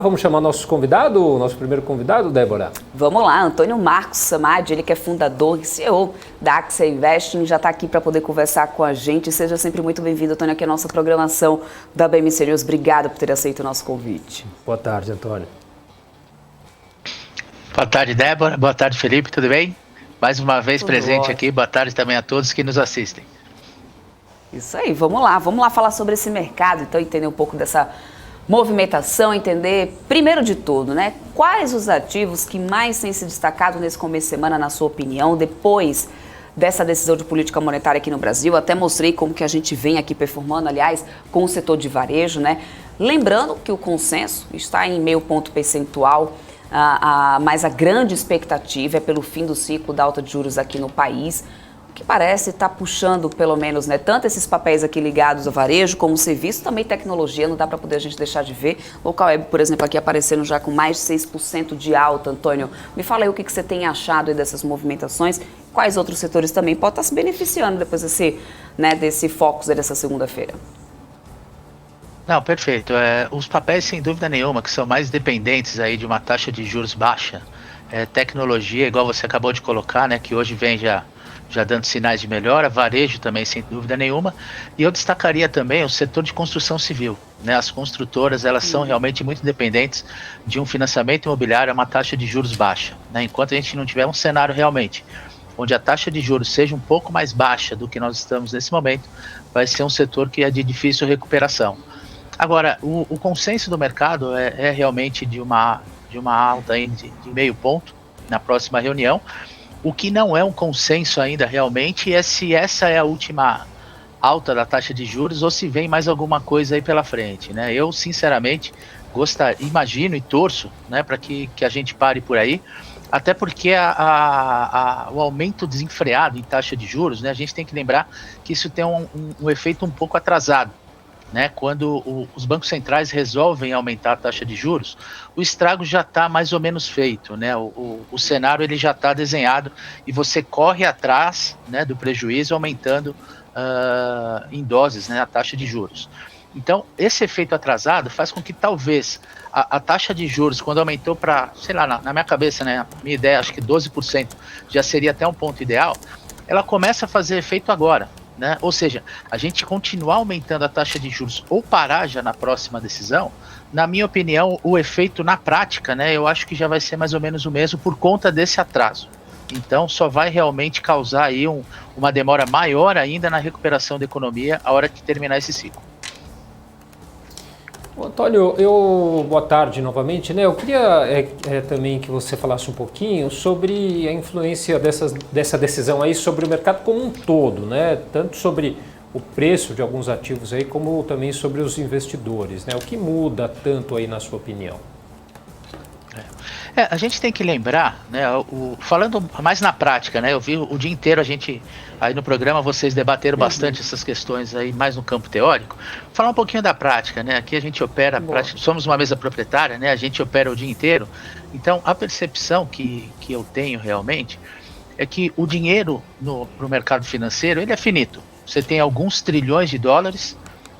Vamos chamar nosso primeiro convidado, Débora? Vamos lá, Antônio Marcos Samad, ele que é fundador e CEO da Axia Investing, já está aqui para poder conversar com a gente. Seja sempre muito bem-vindo, Antônio, aqui à nossa programação da BMC News. Obrigado por ter aceito o nosso convite. Boa tarde, Antônio. Boa tarde, Débora. Boa tarde, Felipe. Tudo bem? Mais uma vez Tudo presente ótimo. aqui. Boa tarde também a todos que nos assistem. Isso aí, vamos lá falar sobre esse mercado, então entender um pouco dessa movimentação, entender, primeiro de tudo, né, quais os ativos que mais têm se destacado nesse começo de semana, na sua opinião, depois dessa decisão de política monetária aqui no Brasil. Até mostrei como que a gente vem aqui performando, aliás, com o setor de varejo, né, lembrando que o consenso está em meio ponto percentual, mas a grande expectativa é pelo fim do ciclo da alta de juros aqui no país, que parece estar puxando, pelo menos, né, tanto esses papéis aqui ligados ao varejo como serviço, também tecnologia, não dá para poder a gente deixar de ver. Local Web, por exemplo, aqui aparecendo já com mais de 6% de alta, Antônio. Me fala aí o que você tem achado aí dessas movimentações, quais outros setores também podem estar se beneficiando depois desse foco dessa segunda-feira. Não, perfeito. Os papéis, sem dúvida nenhuma, que são mais dependentes aí de uma taxa de juros baixa, tecnologia, igual você acabou de colocar, né, que hoje vem já dando sinais de melhora, varejo também, sem dúvida nenhuma, e eu destacaria também o setor de construção civil, né? As construtoras, elas são realmente muito dependentes de um financiamento imobiliário a uma taxa de juros baixa, né? Enquanto a gente não tiver um cenário realmente onde a taxa de juros seja um pouco mais baixa do que nós estamos nesse momento, vai ser um setor que é de difícil recuperação. Agora, o consenso do mercado é realmente de uma alta aí de meio ponto na próxima reunião. O que não é um consenso ainda realmente é se essa é a última alta da taxa de juros ou se vem mais alguma coisa aí pela frente, né? Eu, sinceramente, imagino e torço, né, para que a gente pare por aí, até porque o aumento desenfreado em taxa de juros, né, a gente tem que lembrar que isso tem um efeito um pouco atrasado. Né, quando os bancos centrais resolvem aumentar a taxa de juros, o estrago já está mais ou menos feito, né, o cenário ele já está desenhado e você corre atrás, né, do prejuízo aumentando em doses, né, a taxa de juros. Então, esse efeito atrasado faz com que talvez a taxa de juros, quando aumentou para, sei lá, na minha cabeça, né, minha ideia, acho que 12% já seria até um ponto ideal, ela começa a fazer efeito agora. Né? Ou seja, a gente continuar aumentando a taxa de juros ou parar já na próxima decisão, na minha opinião, o efeito na prática, né, eu acho que já vai ser mais ou menos o mesmo por conta desse atraso. Então, só vai realmente causar aí uma demora maior ainda na recuperação da economia a hora que terminar esse ciclo. Antônio, boa tarde novamente, né? Eu queria também que você falasse um pouquinho sobre a influência dessa decisão aí sobre o mercado como um todo, né? Tanto sobre o preço de alguns ativos aí, como também sobre os investidores, né? O que muda tanto aí na sua opinião? A gente tem que lembrar, né, falando mais na prática, né, eu vi o dia inteiro aí no programa vocês debateram bastante essas questões aí mais no campo teórico. Falar um pouquinho da prática, né, aqui a gente opera, somos uma mesa proprietária, né, a gente opera o dia inteiro, então a percepção que eu tenho realmente é que o dinheiro no mercado financeiro, ele é finito. Você tem alguns trilhões de dólares,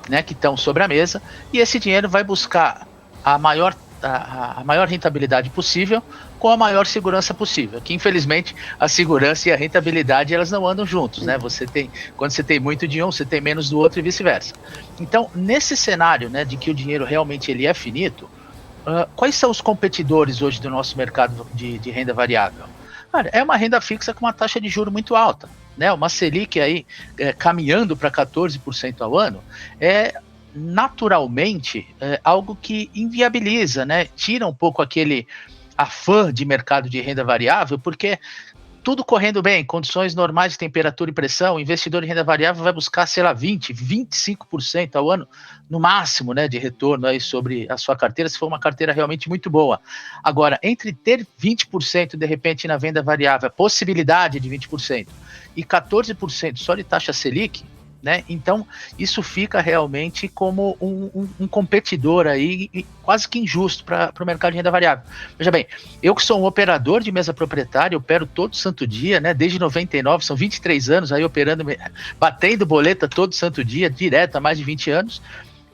né, que estão sobre a mesa, e esse dinheiro vai buscar a maior rentabilidade possível com a maior segurança possível, que infelizmente a segurança e a rentabilidade elas não andam juntos, né? Quando você tem muito de um, você tem menos do outro e vice-versa. Então, nesse cenário, né, de que o dinheiro realmente ele é finito, quais são os competidores hoje do nosso mercado de renda variável? Cara, é uma renda fixa com uma taxa de juros muito alta, né? Uma Selic aí caminhando para 14% ao ano naturalmente algo que inviabiliza, né? Tira um pouco aquele afã de mercado de renda variável, porque tudo correndo bem, condições normais de temperatura e pressão, o investidor em renda variável vai buscar, sei lá, 25% ao ano, no máximo, né, de retorno aí sobre a sua carteira, se for uma carteira realmente muito boa. Agora, entre ter 20% de repente na venda variável, a possibilidade de 20%, e 14% só de taxa Selic, né? Então, isso fica realmente como um competidor aí quase que injusto para o mercado de renda variável. Veja bem, eu que sou um operador de mesa proprietária, opero todo santo dia, né? Desde 99, são 23 anos aí operando, batendo boleta todo santo dia, direto há mais de 20 anos.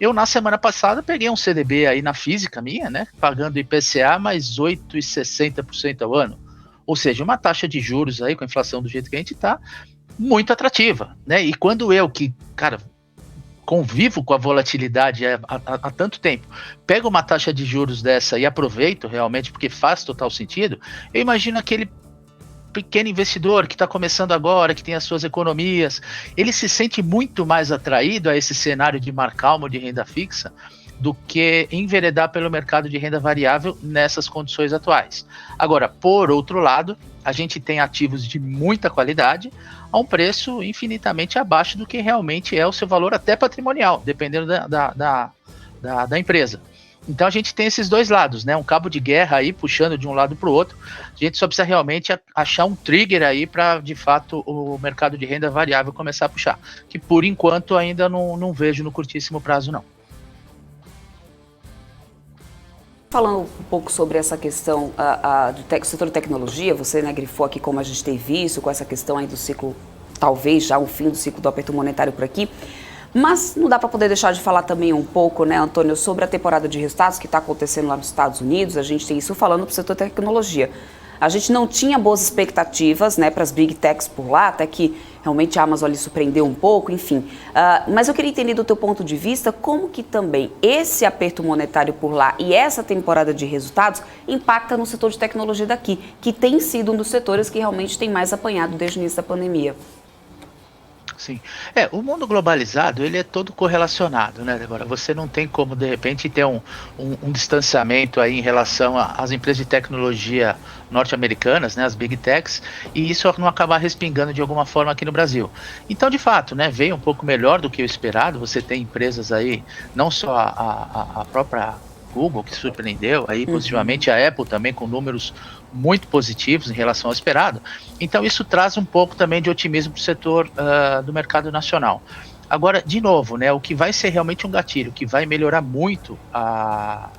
Eu, na semana passada, peguei um CDB aí na física minha, né, pagando IPCA mais 8,60% ao ano. Ou seja, uma taxa de juros aí, com a inflação do jeito que a gente está, muito atrativa, né? E quando eu, que, cara, convivo com a volatilidade há tanto tempo, pego uma taxa de juros dessa e aproveito realmente, porque faz total sentido, eu imagino aquele pequeno investidor que está começando agora, que tem as suas economias, ele se sente muito mais atraído a esse cenário de mar calmo de renda fixa do que enveredar pelo mercado de renda variável nessas condições atuais. Agora, por outro lado, a gente tem ativos de muita qualidade a um preço infinitamente abaixo do que realmente é o seu valor até patrimonial, dependendo da empresa. Então a gente tem esses dois lados, né? Um cabo de guerra aí puxando de um lado para o outro. A gente só precisa realmente achar um trigger aí para, de fato, o mercado de renda variável começar a puxar. Que por enquanto ainda não vejo no curtíssimo prazo, não. Falando um pouco sobre essa questão do setor de tecnologia, você, né, grifou aqui como a gente tem visto, com essa questão aí do ciclo, talvez já o fim do ciclo do aperto monetário por aqui. Mas não dá para poder deixar de falar também um pouco, né, Antônio, sobre a temporada de resultados que está acontecendo lá nos Estados Unidos. A gente tem isso falando para o setor de tecnologia. A gente não tinha boas expectativas, né, para as Big Techs por lá, até que realmente a Amazon lhe surpreendeu um pouco, enfim. Mas eu queria entender do teu ponto de vista como que também esse aperto monetário por lá e essa temporada de resultados impacta no setor de tecnologia daqui, que tem sido um dos setores que realmente tem mais apanhado desde o início da pandemia. Sim. O mundo globalizado, ele é todo correlacionado, né, Débora? Você não tem como, de repente, ter um distanciamento aí em relação às empresas de tecnologia norte-americanas, né, as Big Techs, e isso não acabar respingando de alguma forma aqui no Brasil. Então, de fato, né, veio um pouco melhor do que o esperado. Você tem empresas aí, não só a própria Google, que surpreendeu aí positivamente, a Apple também com números muito positivos em relação ao esperado. Então isso traz um pouco também de otimismo para o setor do mercado nacional. Agora, de novo, né, o que vai ser realmente um gatilho, que vai melhorar muito a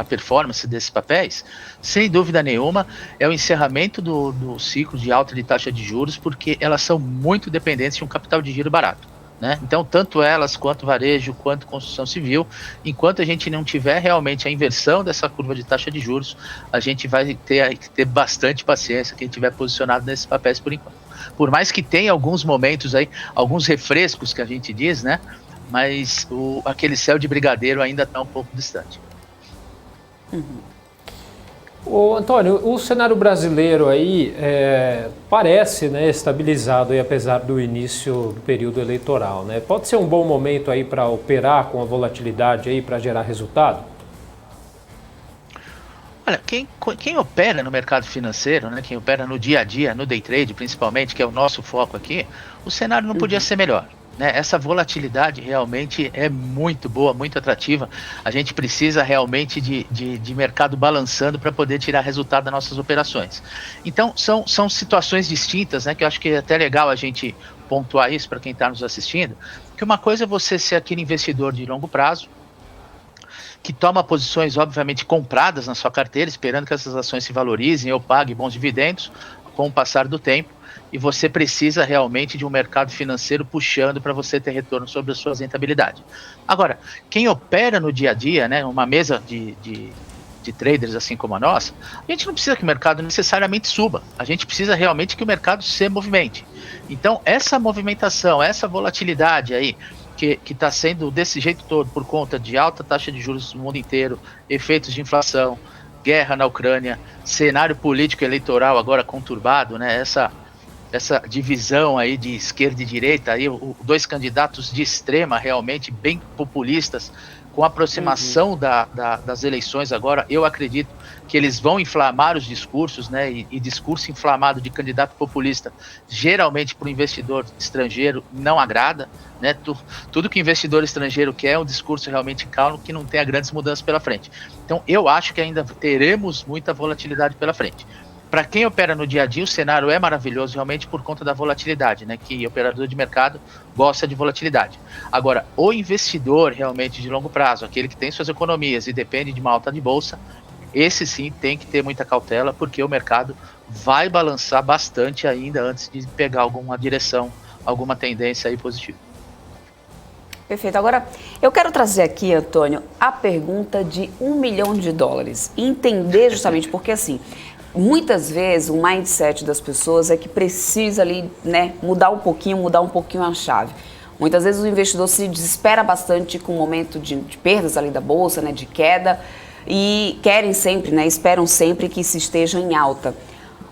performance desses papéis, sem dúvida nenhuma, é o encerramento do ciclo de alta de taxa de juros, porque elas são muito dependentes de um capital de giro barato. Né? Então, tanto elas, quanto varejo, quanto construção civil, enquanto a gente não tiver realmente a inversão dessa curva de taxa de juros, a gente vai ter que ter bastante paciência quem estiver posicionado nesses papéis por enquanto. Por mais que tenha alguns momentos aí, alguns refrescos que a gente diz, né? Mas aquele céu de brigadeiro ainda está um pouco distante. Ô, Antônio, o cenário brasileiro aí parece, né, estabilizado aí, apesar do início do período eleitoral, né? Pode ser um bom momento aí para operar com a volatilidade aí para gerar resultado? Olha, quem opera no mercado financeiro, né, quem opera no dia a dia, no day trade principalmente, que é o nosso foco aqui, o cenário não podia ser melhor. Né, essa volatilidade realmente é muito boa, muito atrativa. A gente precisa realmente de mercado balançando para poder tirar resultado das nossas operações. Então, são situações distintas, né, que eu acho que é até legal a gente pontuar isso para quem está nos assistindo, que uma coisa é você ser aquele investidor de longo prazo, que toma posições, obviamente, compradas na sua carteira, esperando que essas ações se valorizem ou paguem bons dividendos com o passar do tempo. E você precisa realmente de um mercado financeiro puxando para você ter retorno sobre as suas rentabilidades. Agora, quem opera no dia a dia, né, uma mesa de traders assim como a nossa, a gente não precisa que o mercado necessariamente suba, a gente precisa realmente que o mercado se movimente. Então, essa movimentação, essa volatilidade aí, que está sendo desse jeito todo por conta de alta taxa de juros no mundo inteiro, efeitos de inflação, guerra na Ucrânia, cenário político eleitoral agora conturbado, né, essa divisão aí de esquerda e direita, aí, dois candidatos de extrema realmente bem populistas, com a aproximação das eleições agora, eu acredito que eles vão inflamar os discursos, né, e discurso inflamado de candidato populista, geralmente para o investidor estrangeiro não agrada, né, tudo que o investidor estrangeiro quer é um discurso realmente calmo, que não tenha grandes mudanças pela frente. Então eu acho que ainda teremos muita volatilidade pela frente. Para quem opera no dia a dia, o cenário é maravilhoso realmente por conta da volatilidade, né? Que operador de mercado gosta de volatilidade. Agora, o investidor realmente de longo prazo, aquele que tem suas economias e depende de uma alta de bolsa, esse sim tem que ter muita cautela, porque o mercado vai balançar bastante ainda antes de pegar alguma direção, alguma tendência aí positiva. Perfeito. Agora, eu quero trazer aqui, Antônio, a pergunta de $1 milhão. E entender justamente porque, assim, muitas vezes o mindset das pessoas é que precisa ali, né, mudar um pouquinho a chave. Muitas vezes o investidor se desespera bastante com o momento de perdas ali da bolsa, né, de queda, e querem sempre, né, esperam sempre que se esteja em alta.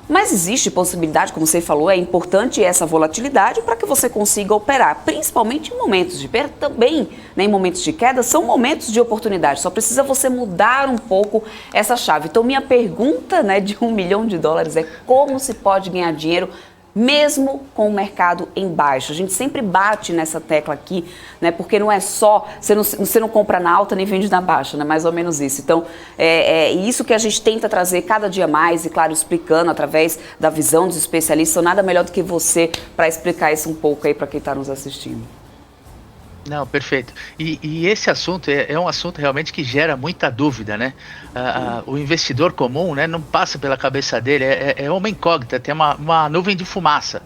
Mas existe possibilidade, como você falou, é importante essa volatilidade para que você consiga operar, principalmente em momentos de perda, também, né, em momentos de queda, são momentos de oportunidade, só precisa você mudar um pouco essa chave. Então, minha pergunta, né, de $1 milhão é como se pode ganhar dinheiro mesmo com o mercado em baixa. A gente sempre bate nessa tecla aqui, né? Porque não é só, você não compra na alta nem vende na baixa, né? Mais ou menos isso. Então, é isso que a gente tenta trazer cada dia mais e, claro, explicando através da visão dos especialistas. Nada melhor do que você para explicar isso um pouco aí para quem está nos assistindo. Não, perfeito. E esse assunto é um assunto realmente que gera muita dúvida, né? O investidor comum, né, não passa pela cabeça dele, é uma incógnita, tem uma nuvem de fumaça.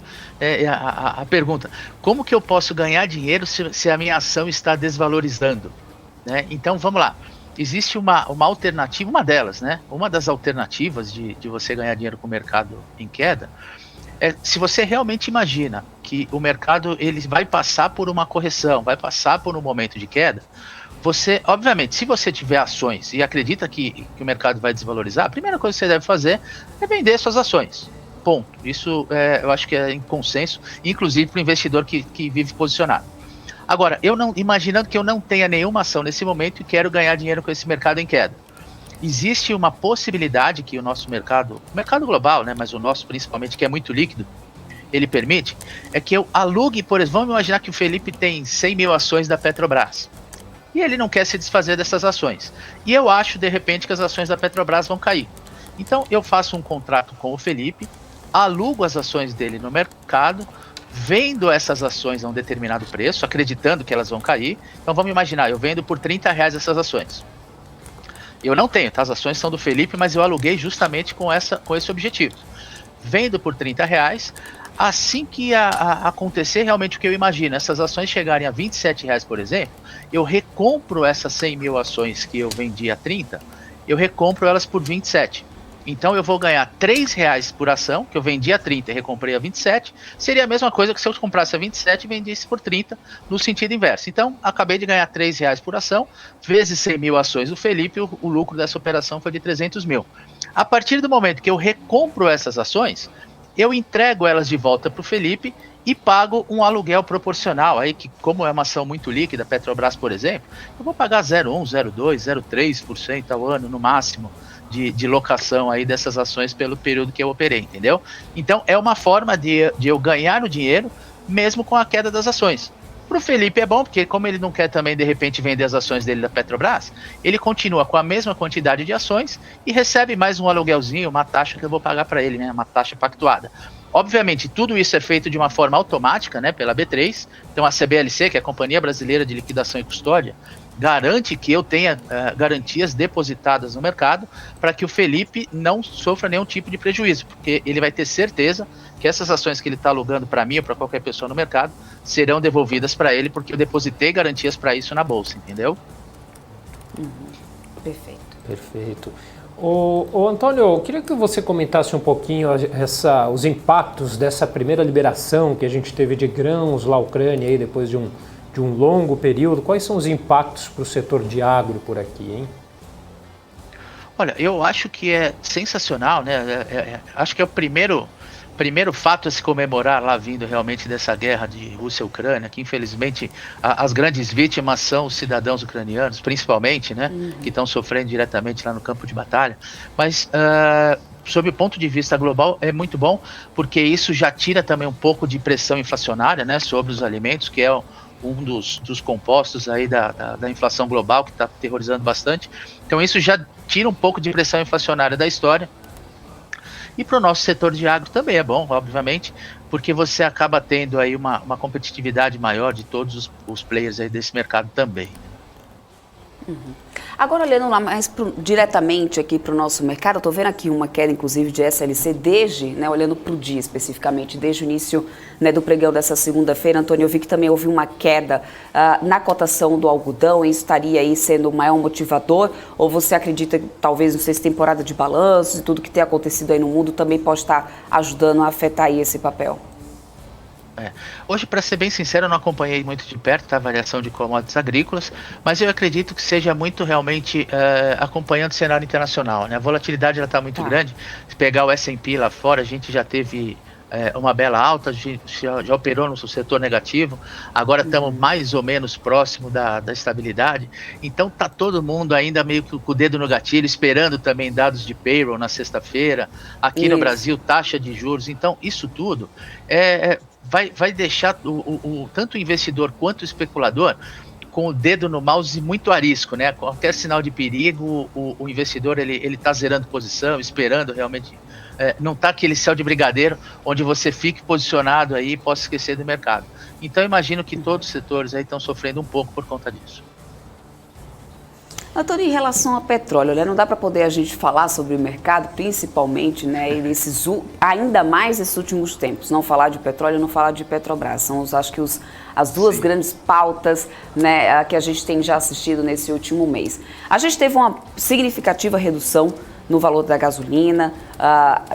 A pergunta, como que eu posso ganhar dinheiro se a minha ação está desvalorizando? Né? Então, vamos lá. Existe uma alternativa, uma delas, né? Uma das alternativas de você ganhar dinheiro com o mercado em queda se você realmente imagina que o mercado ele vai passar por uma correção, vai passar por um momento de queda, você, obviamente, se você tiver ações e acredita que o mercado vai desvalorizar, a primeira coisa que você deve fazer é vender suas ações. Ponto. Isso eu acho que é em consenso, inclusive para o investidor que vive posicionado. Agora, imaginando que eu não tenha nenhuma ação nesse momento e quero ganhar dinheiro com esse mercado em queda. Existe uma possibilidade que o nosso mercado global, né, mas o nosso principalmente, que é muito líquido, ele permite, é que eu alugue, por exemplo, vamos imaginar que o Felipe tem 100 mil ações da Petrobras, e ele não quer se desfazer dessas ações, e eu acho, de repente, que as ações da Petrobras vão cair. Então, eu faço um contrato com o Felipe, alugo as ações dele no mercado, vendo essas ações a um determinado preço, acreditando que elas vão cair. Então, vamos imaginar, eu vendo por R$30 essas ações. Eu não tenho, tá? As ações são do Felipe, mas eu aluguei justamente com esse objetivo. Vendo por R$30, assim que acontecer realmente o que eu imagino, essas ações chegarem a R$27, por exemplo, eu recompro essas 100 mil ações que eu vendi a 30, eu recompro elas por 27. Então eu vou ganhar R$3 por ação, que eu vendi a 30 e recomprei a 27, seria a mesma coisa que se eu comprasse a 27 e vendesse por 30, no sentido inverso. Então, acabei de ganhar R$3 por ação, vezes 100 mil ações do Felipe, o lucro dessa operação foi de 300 mil. A partir do momento que eu recompro essas ações, eu entrego elas de volta para o Felipe e pago um aluguel proporcional, aí que como é uma ação muito líquida, Petrobras, por exemplo, eu vou pagar 0,1, 0,2, 0,3% ao ano no máximo, de locação aí dessas ações pelo período que eu operei, entendeu? Então é uma forma de eu ganhar o dinheiro mesmo com a queda das ações. Para o Felipe é bom, porque como ele não quer também de repente vender as ações dele da Petrobras, ele continua com a mesma quantidade de ações e recebe mais um aluguelzinho, uma taxa que eu vou pagar para ele, né? Uma taxa pactuada. Obviamente, tudo isso é feito de uma forma automática, né, pela B3. Então a CBLC, que é a Companhia Brasileira de Liquidação e Custódia, garante que eu tenha garantias depositadas no mercado para que o Felipe não sofra nenhum tipo de prejuízo, porque ele vai ter certeza que essas ações que ele está alugando para mim ou para qualquer pessoa no mercado serão devolvidas para ele, porque eu depositei garantias para isso na bolsa, entendeu? Perfeito. Perfeito. Ô Antônio, eu queria que você comentasse um pouquinho os impactos dessa primeira liberação que a gente teve de grãos lá na Ucrânia aí, depois de um longo período. Quais são os impactos para o setor de agro por aqui, hein? Olha, eu acho que é sensacional, né? Acho que é o primeiro fato a se comemorar lá vindo realmente dessa guerra de Rússia e Ucrânia, que infelizmente as grandes vítimas são os cidadãos ucranianos, principalmente, né? Que estão sofrendo diretamente lá no campo de batalha. Mas sob o ponto de vista global é muito bom, porque isso já tira também um pouco de pressão inflacionária, né? Sobre os alimentos, que é um dos compostos aí da inflação global, que está aterrorizando bastante. Então isso já tira um pouco de pressão inflacionária da história. E para o nosso setor de agro também é bom, obviamente, porque você acaba tendo aí uma competitividade maior de todos os players aí desse mercado também. Agora, olhando lá mais diretamente aqui para o nosso mercado, eu estou vendo aqui uma queda, inclusive, de SLC desde, né, olhando para o dia especificamente, desde o início, né, do pregão dessa segunda-feira. Antônio, eu vi que também houve uma queda na cotação do algodão, e isso estaria aí sendo o maior motivador? Ou você acredita que talvez, não sei se temporada de balanços e tudo que tem acontecido aí no mundo também pode estar ajudando a afetar aí esse papel? Hoje, para ser bem sincero, eu não acompanhei muito de perto a variação de commodities agrícolas, mas eu acredito que seja muito realmente acompanhando o cenário internacional, né? A volatilidade está muito grande. Se pegar o S&P lá fora, a gente já teve uma bela alta, já operou no setor negativo, agora estamos mais ou menos próximo da estabilidade. Então está todo mundo ainda meio que com o dedo no gatilho, esperando também dados de payroll na sexta-feira, aqui no Brasil, taxa de juros. Então isso tudo vai deixar tanto o investidor quanto o especulador com o dedo no mouse muito arisco, né? Qualquer sinal de perigo, o investidor ele está zerando posição, esperando realmente. Não está aquele céu de brigadeiro onde você fique posicionado aí e possa esquecer do mercado. Então imagino que todos os setores aí estão sofrendo um pouco por conta disso. Antônio, em relação ao petróleo, né, não dá para poder a gente falar sobre o mercado, principalmente, né, ainda mais nesses últimos tempos. Não falar de petróleo, não falar de Petrobras. São, acho que, as duas grandes pautas, né, que a gente tem já assistido nesse último mês. A gente teve uma significativa redução no valor da gasolina,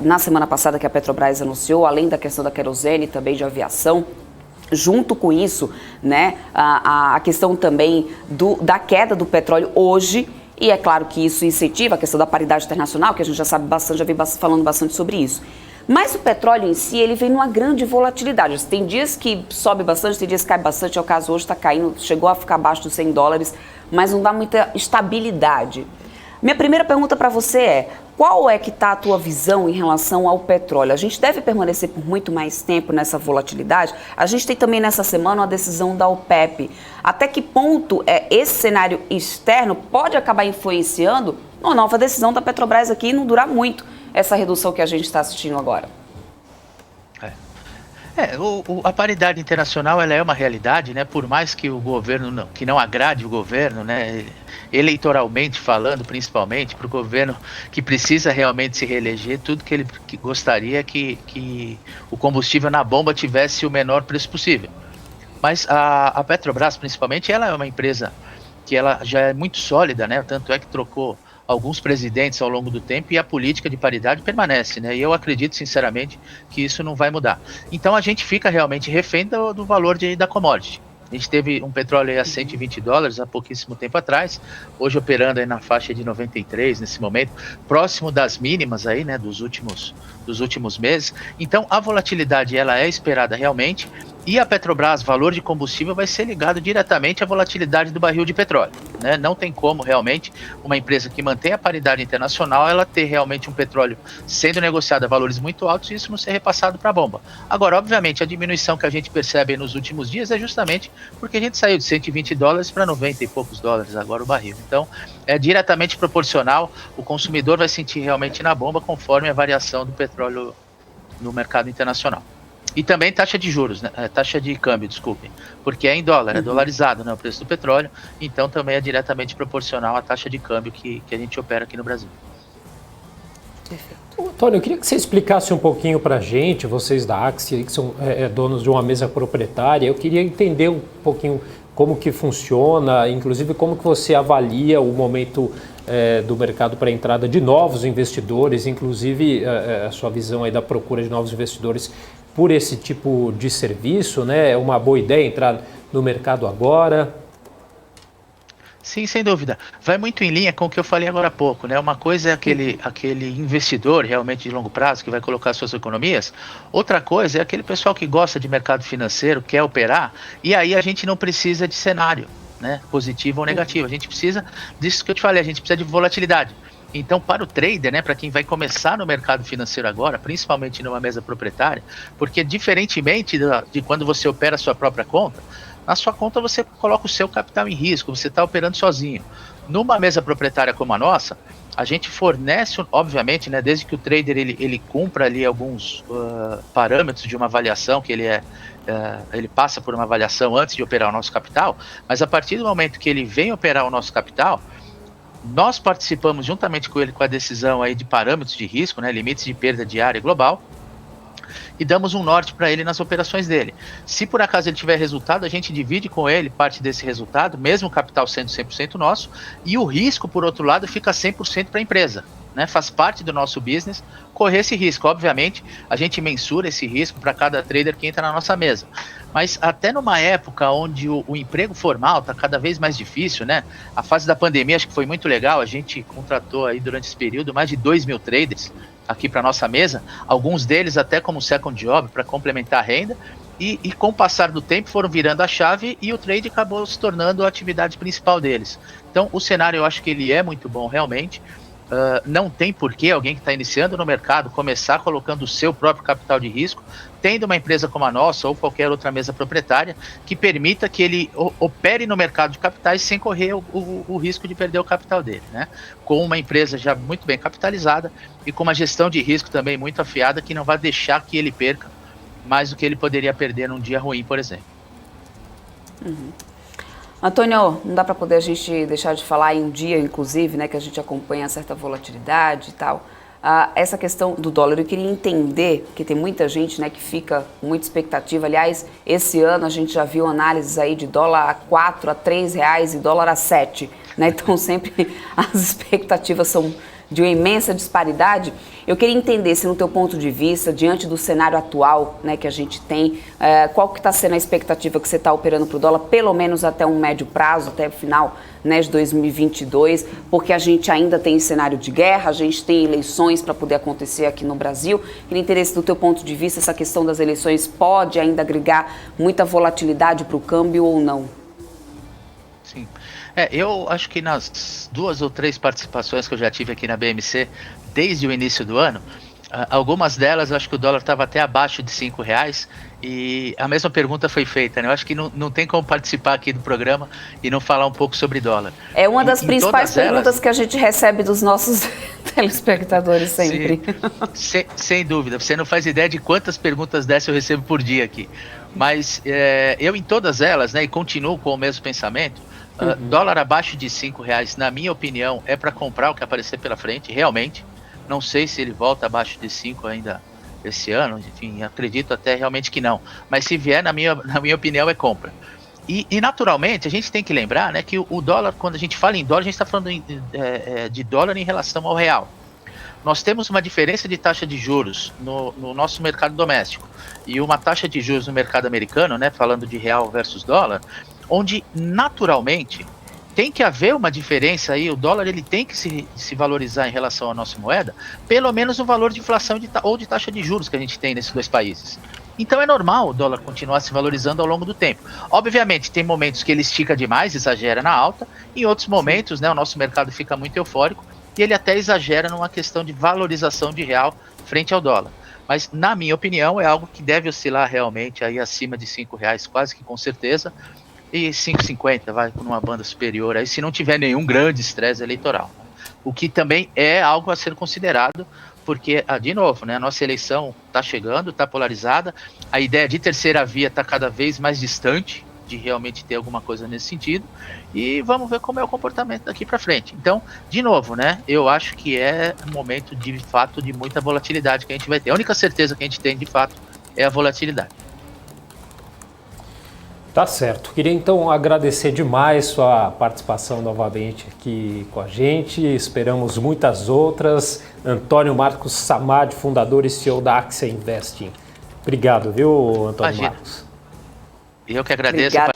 na semana passada que a Petrobras anunciou, além da questão da querosene, também de aviação. Junto com isso, né, a questão também da queda do petróleo hoje, e é claro que isso incentiva a questão da paridade internacional, que a gente já sabe bastante, já vem falando bastante sobre isso. Mas o petróleo em si, ele vem numa grande volatilidade. Tem dias que sobe bastante, tem dias que cai bastante, é o caso hoje, está caindo, chegou a ficar abaixo dos $100, mas não dá muita estabilidade. Minha primeira pergunta para você é, qual é que está a tua visão em relação ao petróleo? A gente deve permanecer por muito mais tempo nessa volatilidade? A gente tem também nessa semana uma decisão da OPEP. Até que ponto esse cenário externo pode acabar influenciando uma nova decisão da Petrobras aqui e não durar muito essa redução que a gente está assistindo agora? A paridade internacional ela é uma realidade, né? Por mais que o governo que não agrade o governo, né? Eleitoralmente falando, principalmente para o governo que precisa realmente se reeleger, tudo que ele gostaria é que o combustível na bomba tivesse o menor preço possível. Mas a Petrobras, principalmente, ela é uma empresa que ela já é muito sólida, né? Tanto é que trocou alguns presidentes ao longo do tempo e a política de paridade permanece, né? E eu acredito sinceramente que isso não vai mudar. Então a gente fica realmente refém do valor da commodity. A gente teve um petróleo aí a $120 há pouquíssimo tempo atrás, hoje operando aí na faixa de 93 nesse momento, próximo das mínimas aí, né, dos últimos meses. Então a volatilidade ela é esperada realmente. E a Petrobras, valor de combustível, vai ser ligado diretamente à volatilidade do barril de petróleo, né? Não tem como realmente uma empresa que mantém a paridade internacional, ela ter realmente um petróleo sendo negociado a valores muito altos e isso não ser repassado para a bomba. Agora, obviamente, a diminuição que a gente percebe nos últimos dias é justamente porque a gente saiu de $120 para 90 e poucos dólares agora o barril. Então, é diretamente proporcional, o consumidor vai sentir realmente na bomba conforme a variação do petróleo no mercado internacional. E também taxa de juros, né? Taxa de câmbio, desculpem, porque é em dólar, é dolarizado, né, o preço do petróleo, então também é diretamente proporcional à taxa de câmbio que a gente opera aqui no Brasil. Antônio, eu queria que você explicasse um pouquinho para a gente, vocês da Axie, que são donos de uma mesa proprietária, eu queria entender um pouquinho como que funciona, inclusive como que você avalia o momento do mercado para a entrada de novos investidores, inclusive a sua visão aí da procura de novos investidores por esse tipo de serviço, né? É uma boa ideia entrar no mercado agora? Sim, sem dúvida. Vai muito em linha com o que eu falei agora há pouco, né? Uma coisa é aquele investidor realmente de longo prazo que vai colocar suas economias. Outra coisa é aquele pessoal que gosta de mercado financeiro, quer operar, e aí a gente não precisa de cenário, né? Positivo ou negativo. A gente precisa disso que eu te falei, a gente precisa de volatilidade. Então, para o trader, né, para quem vai começar no mercado financeiro agora, principalmente numa mesa proprietária, porque diferentemente de quando você opera a sua própria conta, na sua conta você coloca o seu capital em risco, você está operando sozinho. Numa mesa proprietária como a nossa, a gente fornece, obviamente, né, desde que o trader ele cumpra ali alguns parâmetros de uma avaliação, que ele passa por uma avaliação antes de operar o nosso capital, mas a partir do momento que ele vem operar o nosso capital, Nós participamos juntamente com ele com a decisão aí de parâmetros de risco, né, limites de perda diária global, e damos um norte para ele nas operações dele. Se por acaso ele tiver resultado, a gente divide com ele parte desse resultado, mesmo o capital sendo 100% nosso, e o risco, por outro lado, fica 100% para a empresa. Né? Faz parte do nosso business correr esse risco. Obviamente, a gente mensura esse risco para cada trader que entra na nossa mesa. Mas até numa época onde o emprego formal está cada vez mais difícil, né? A fase da pandemia acho que foi muito legal, a gente contratou aí durante esse período mais de 2.000 traders aqui para nossa mesa, alguns deles até como second job para complementar a renda, e com o passar do tempo foram virando a chave e o trade acabou se tornando a atividade principal deles. Então o cenário eu acho que ele é muito bom realmente. Não tem por que alguém que está iniciando no mercado começar colocando o seu próprio capital de risco, tendo uma empresa como a nossa ou qualquer outra mesa proprietária que permita que ele opere no mercado de capitais sem correr o risco de perder o capital dele, né? Com uma empresa já muito bem capitalizada e com uma gestão de risco também muito afiada que não vai deixar que ele perca mais do que ele poderia perder num dia ruim, por exemplo. Uhum. Antônio, não dá para poder a gente deixar de falar em um dia, inclusive, né, que a gente acompanha certa volatilidade e tal. Essa questão do dólar, eu queria entender, porque tem muita gente, né, que fica com muita expectativa. Aliás, esse ano a gente já viu análises aí de dólar a 4, a 3 reais e dólar a 7, né? Então sempre as expectativas são de uma imensa disparidade. Eu queria entender se no teu ponto de vista, diante do cenário atual, né, que a gente tem, qual que está sendo a expectativa que você está operando para o dólar, pelo menos até um médio prazo, até o final, né, de 2022, porque a gente ainda tem cenário de guerra, a gente tem eleições para poder acontecer aqui no Brasil. Queria entender se do teu ponto de vista essa questão das eleições pode ainda agregar muita volatilidade para o câmbio ou não. Sim. Eu acho que nas 2 ou 3 participações que eu já tive aqui na BMC, desde o início do ano, algumas delas eu acho que o dólar estava até abaixo de R$5, e a mesma pergunta foi feita, né? Eu acho que não tem como participar aqui do programa e não falar um pouco sobre dólar. É uma das principais perguntas que a gente recebe dos nossos telespectadores sempre. Sem dúvida, você não faz ideia de quantas perguntas dessas eu recebo por dia aqui. Mas eu em todas elas, né, e continuo com o mesmo pensamento, dólar abaixo de R$5, na minha opinião, é para comprar o que aparecer pela frente, realmente. Não sei se ele volta abaixo de 5 ainda esse ano, enfim, acredito até realmente que não. Mas se vier, na minha opinião, é compra. E naturalmente, a gente tem que lembrar, né, que o dólar, quando a gente fala em dólar, a gente está falando de dólar em relação ao real. Nós temos uma diferença de taxa de juros no nosso mercado doméstico e uma taxa de juros no mercado americano, né, falando de real versus dólar, onde naturalmente tem que haver uma diferença aí, o dólar ele tem que se valorizar em relação à nossa moeda, pelo menos o valor de inflação ou de taxa de juros que a gente tem nesses 2 países. Então é normal o dólar continuar se valorizando ao longo do tempo. Obviamente tem momentos que ele estica demais, exagera na alta, em outros momentos, né, o nosso mercado fica muito eufórico e ele até exagera numa questão de valorização de real frente ao dólar. Mas, na minha opinião, é algo que deve oscilar realmente aí acima de R$5, quase que com certeza, e 5,50 vai numa banda superior aí, se não tiver nenhum grande estresse eleitoral. O que também é algo a ser considerado, porque, de novo, né, a nossa eleição está chegando, está polarizada, a ideia de terceira via está cada vez mais distante de realmente ter alguma coisa nesse sentido, e vamos ver como é o comportamento daqui para frente. Então, de novo, né, eu acho que é um momento de fato de muita volatilidade que a gente vai ter. A única certeza que a gente tem de fato é a volatilidade. Tá certo. Queria então agradecer demais sua participação novamente aqui com a gente. Esperamos muitas outras. Antônio Marcos Samad, fundador e CEO da Axia Investing. Obrigado, viu, Antônio Marcos? Eu que agradeço. Obrigada,